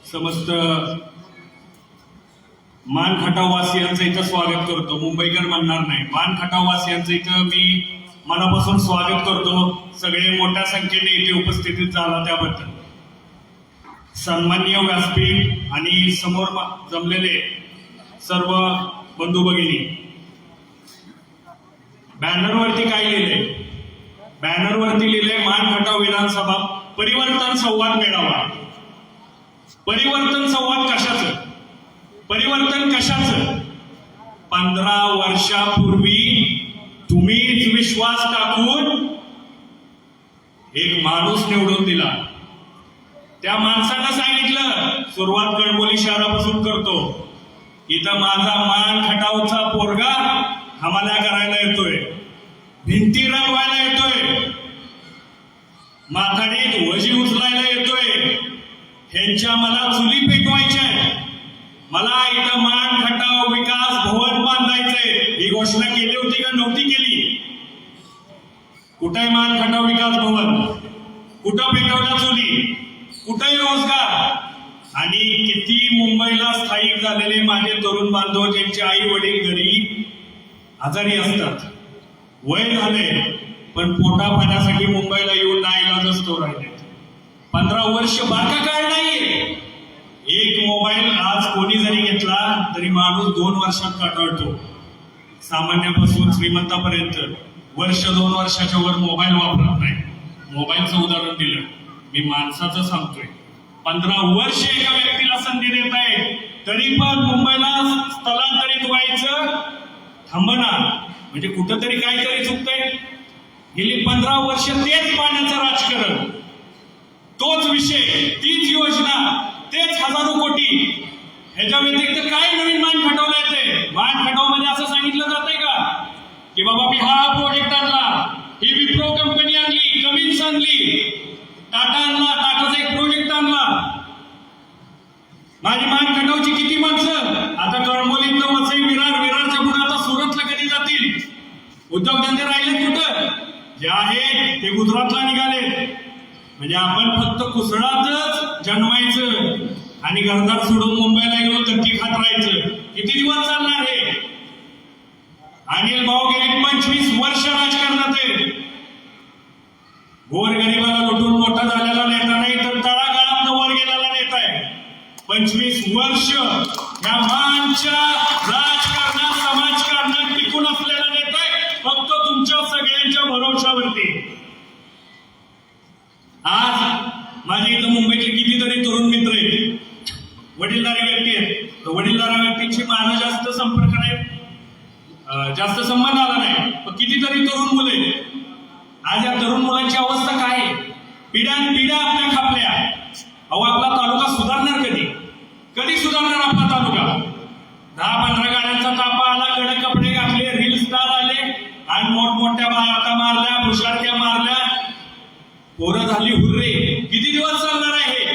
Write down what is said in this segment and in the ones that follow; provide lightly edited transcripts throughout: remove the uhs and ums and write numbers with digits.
समस्त मान खटाववासियांचं इथं स्वागत करतो. मुंबईकर म्हणणार नाही, मान खटाववासियांचं इथं मी मनापासून स्वागत करतो. सगळे मोठ्या संख्येने इथे उपस्थितीत झाला त्याबद्दल. सन्माननीय व्यासपीठ आणि समोर जमलेले सर्व बंधू भगिनी, बॅनरवरती काय लिहिलंय? बॅनरवरती लिहिलंय मान खटाव विधानसभा परिवर्तन संवाद मेळावा. परिवर्तन संवाद कशाचं? परिवर्तन कशाचं? 15 वर्षापूर्वी तुम्हीच विश्वास टाकून एक माणूस निवडून दिला. त्या माणसानं सांगितलं, सुरुवात कणबोली शहरापासून करतो, इथं माझा मान खटावचा पोरगा हमाला करायला येतोय, भिंती रंगवायला येतोय, माथाडीत वजी उचलायला येतोय, ह्यांच्या मला चुली पेटवायच्या, मला इथं मान खटाव विकास भवन बांधायचंय. ही घोषणा केली होती का नव्हती केली? कुठे मान खटाव विकास भवन? कुठं पेटवल्या चुली? कुठे रोजगार? आणि किती मुंबईला स्थायिक झालेले माझे तरुण बांधव ज्यांचे आई वडील घरी आजारी असतात, वय झाले, पण पोटा पाण्यासाठी मुंबईला येऊन नाईलाज असतो राहिले. 15 वर्ष बारका काळ नाहीये. एक मोबाईल आज कोणी जरी घेतला तरी माणूस 2 वर्षात काटाळतो. सामान्यापासून श्रीमंतापर्यंत वर्ष 2 वर्षाच्या वर मोबाईल वापरत नाही. मोबाईलचं उदाहरण दिलं, मी माणसाचं सांगतोय. 15 वर्ष एका व्यक्तीला संधी देत आहे, तरी पण मुंबईला स्थलांतरित व्हायचं थांबना. म्हणजे कुठंतरी काहीतरी चुकतंय. गेली 15 वर्ष तेच पाण्याचं राजकारण, तोच विषय, तीच योजना, तेच हजारो कोटी. ह्याच्या व्यतिरिक्त काय नवीन मान खटवलं येते? मान खटाव मध्ये असं सांगितलं जातंय का की बाबा मी हा प्रोजेक्ट आणला, ही विप्रो कंपनी आणली, कमिन्स आणली, टाटा आणला, टाटाचा एक प्रोजेक्ट आणला. माझी मान खटावची किती माणसं आता कळंबोलीत वसई, विरार, विरारच्या पुढे आता सुरतला कधी जातील? उद्योगधंदे राहिले कुठं? जे आहे ते गुजरातला निघाले. म्हणजे आपण फक्त कुसळातच जन्मायचं आणि घरदार सोडून मुंबईला येऊन धक्की खात राहायचं. किती दिवस चालणार हे? अनिल भाऊ गेली 25 वर्ष राजकारणात आहे. गोरगरिबाला लुटून मोठा झालेला नेता नाही, तर तळागाळात वर गेलेला नेता आहे. 25 वर्ष या मानच्या राजकारणात, समाजकारणात टिकून असलेला नेता आहे, फक्त तुमच्या सगळ्यांच्या भरोशावरती. आज माझे इथं मुंबईचे कितीतरी तरुण मित्र आहेत, वडीलधारी व्यक्ती आहेत. वडीलधारी व्यक्तींची माझा जास्त संपर्क नाही, जास्त संबंध आला नाही, पण कितीतरी तरुण मुले. आज या तरुण मुलांची अवस्था काय आहे? पिढ्यानपिढ्या आपल्या खापल्या. अहो, आपला तालुका सुधारणार कधी? कधी सुधारणार आपला तालुका? 10-15 गाड्यांचा तापा आला, कडक कपडे घातले, रील स्टार आले आणि मोठमोठ्या बाता मारल्या, भुशारक्या मारल्या, पोरं झाली हुर्रे. किती दिवस चालणार आहे?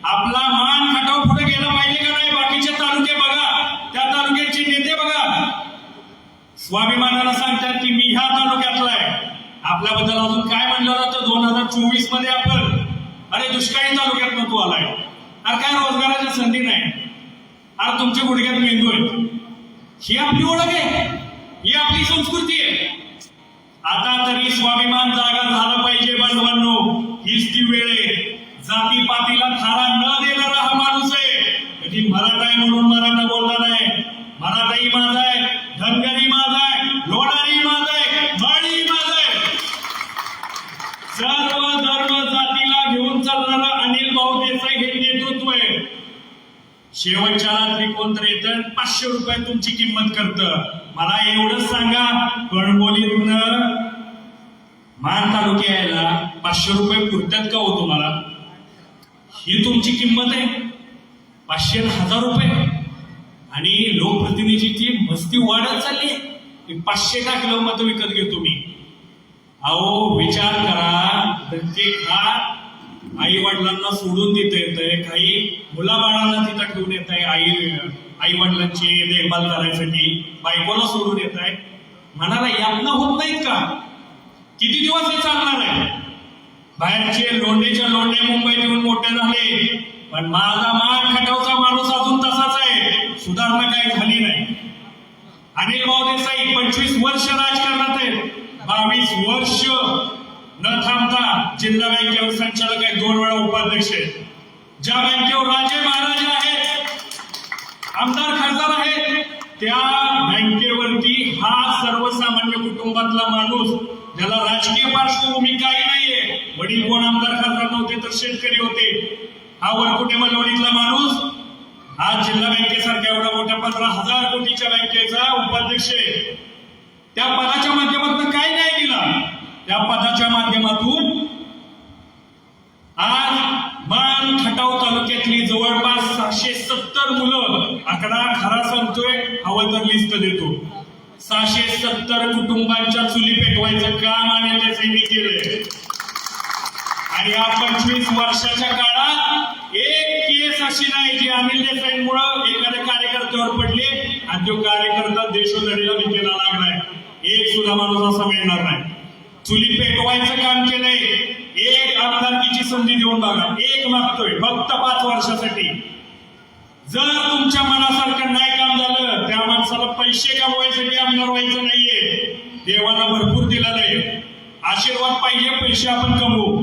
आपला मान खटाव पुढे गेला पाहिजे का नाही? बाकीचे तालुके बघा, त्या तालुक्याचे नेते बघा, स्वाभिमानाला सांगतात की मी ह्या तालुक्यातला आहे. आपल्याबद्दल अजून काय म्हणलं जातं? 2024 मध्ये आपण अरे दुष्काळी तालुक्यात नको आलाय, अरे काय रोजगाराच्या संधी नाही, अरे तुमच्या गुडघ्यात मेंदू आहे. ही आपली ओळख आहे, ही आपली संस्कृती आहे. आता तरी स्वाभिमान जागा झाला पाहिजे बांधवांनो. हीच ती वेळ आहे. जाती पातीला थारा न देणारा हा माणूस आहे. कधी मराठा आहे म्हणून मराठा बोलला नाही. मराठाही माझा आहे, धनगरी माझा आहे, लोणारी माझा आहे, माळी माझा आहे. सर्व धर्म जातीला घेऊन चालणारा अनिल भाऊ देसाई हे नेतृत्व आहे. शेवटच्या रात्री कोणतरी येतं 500 रुपये तुमची किंमत करतं. मला एवढंच सांगा, कणबोलीतनं मान तालुक्या यायला 500 रुपये पुरतात का हो तुम्हाला? ही तुमची किंमत आहे? 500 1000 रुपये. आणि लोकप्रतिनिधीची मस्ती वाढत चालली आहे. 500 टाकलं मत विकत घेतो मी. अहो, विचार करा, प्रत्येक हा आई वडिलांना सोडून देता येतंय, काही मुलाबाळांना तिथं ठेवून येत आहे, आई वडिलांची देखभाल करायसाठी बायकोला सोडून येत आहे. मनाला यातना होत नाहीत का? किती दिवस हे चालणार आहे? बाहेरचे लोंढेच्या लोंढे मुंबईत येऊन मोठे झाले, पण माझा मान खटावचा माणूस अजून तसाच आहे, सुधारणा काही झाली नाही. अनिल भाऊ देसाई 25 वर्ष राजकारणात आहेत, 22 वर्ष न थांबता जिल्हा बँकेवर संचालक आहेत, 2 वेळा उपाध्यक्ष आहेत. ज्या बँकेवर राजे महाराजे आहेत, आमदार खासदार आहेत, त्या बँकेवरती हा सर्वसामान्य कुटुंबातला माणूस, ज्याला राजकीय पार्श्वभूमी काही नाहीये, वडील कोण आमदार खासदार नव्हते तर शेतकरी होते, हा वरकुटे मलवणीतला माणूस आज जिल्हा बँकेसारख्या एवढ्या मोठ्या 15,000 कोटीच्या बँकेचा उपाध्यक्ष आहे. त्या पदाच्या माध्यमातून काय नाही दिला, त्या पदाच्या माध्यमातून आज मान खटाव तालुक्यातली जवळपास 670 मुलं, आकडा खरा सांगतोय, हवं तर लिस्ट देतो, 670 कुटुंबांच्या चुली पेटवायचं काम अनिल देसाईंनी केलंय. आणि या 25 वर्षाच्या काळात एक केस अशी नाही जी अनिल देसाईंमुळं एखाद्या कार्यकर्त्यावर पडली आणि तो कार्यकर्ता देशोधडीला भीतीला लागलाय. एक सुद्धा माणूस असा मिळणार नाही. चुली पेटवायचं काम केलंय. एक आमदारकीची संधी देऊन बघा, एक मागतोय फक्त 5 वर्षासाठी. जर तुमच्या मनासारखं नाही काम झालं, त्या माणसाला पैसे कमवायसाठी आमदार व्हायचं नाहीये. देवाला भरपूर दिलेलं आहे, आशीर्वाद पाहिजे, पैसे आपण कमवू.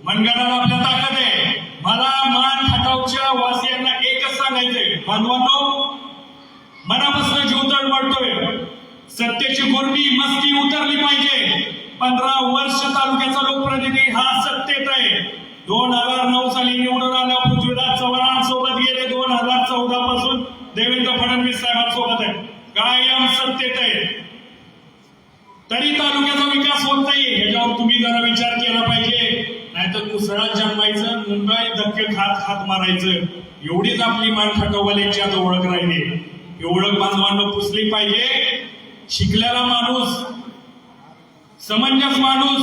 मनगडाला आपल्या ताकद आहे. मला मान खटावच्या वासियांना एकच सांगायचंय, बांधवांनो, मनापासून जीव तळमळतोय. सत्तेची गुरमी मस्ती उतरली पाहिजे. 15 वर्ष तालुक्याचा लोकप्रतिनिधी हा सत्तेत आहे. 2009 साली निवडून आल्या पृथ्वीराज चव्हाणांसोबत गेले, 2014 पासून देवेंद्र फडणवीस साहेबांसोबत आहे, कायम सत्तेत आहे. तरी तालुक्याचा विकास होत नाही. ह्याच्यावर तुम्ही जरा विचार केला पाहिजे. नाहीतर कुसळात जन्मायचं, मुंबई धक्के खात खात मारायचं. एवढीच आपली मान खटाववाल्यांची आता ओळख राहिली. ही ओळख बांधवांना पुसली पाहिजे. शिकलेला माणूस, समंजस माणूस,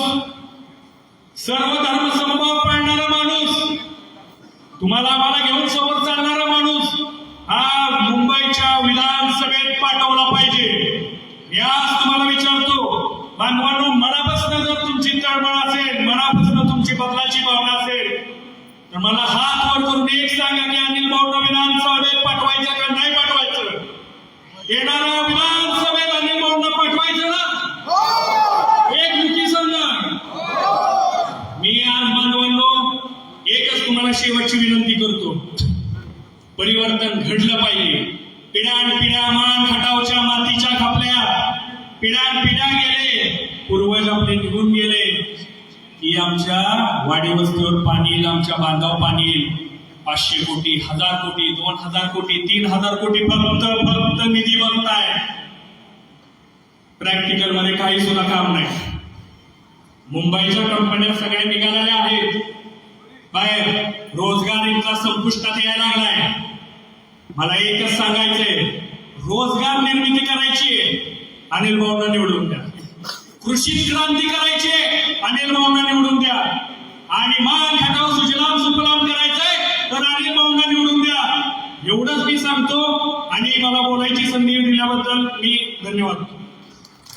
सर्व धर्म समभाव पाळणारा माणूस, तुम्हाला आम्हाला घेऊन समोर चालणारा माणूस हा मुंबईच्या विधानसभेत पाठवला पाहिजे. मी आज तुम्हाला विचारतो बांधवांनो, मनापासून जर तुमची तळमळ असेल, मनापासून तुमची बदलाची भावना असेल, तर मला हात वर करून एक सांगा की अनिल भाऊंना विधानसभेत पाठवायचं का नाही पाठवायचं? येणाऱ्या विधानसभेत अनिल भाऊंना पाठवायचं ना? एक मुखी सांगा. मी आज बांधवांनो एकच तुम्हाला शेवटची विनंती करतो, परिवर्तन घडलं पाहिजे. पिढ्यानपिढ्या मान खटावच्या मातीच्या खपल्या, पिढ्यानपिढ्या गेले, पूर्वज आपले निघून गेले की आमच्या वाडी वस्तीवर पाणी येईल, आमच्या बांधावर पाणी येईल. 500 कोटी, 1000 कोटी, 2000 कोटी, 3000 कोटी फक्त निधी बघताय. प्रॅक्टिकल मध्ये काही सुद्धा काम नाही. मुंबईच्या कंपन्या सगळ्या निघालेल्या आहेत बाहेर, रोजगार इथला संपुष्टात यायला लागलाय. मला एकच सांगायचंय, रोजगार निर्मिती करायची अनिल भाऊंना निवडून द्या. कृषी क्रांती करायची अनिल भाऊंना निवडून द्या. आणि मान खटाव सुजलाम सुफलाम करायचंय तर अनिल भाऊंना निवडून द्या. एवढंच मी सांगतो आणि मला बोलायची संधी दिल्याबद्दल मी धन्यवाद.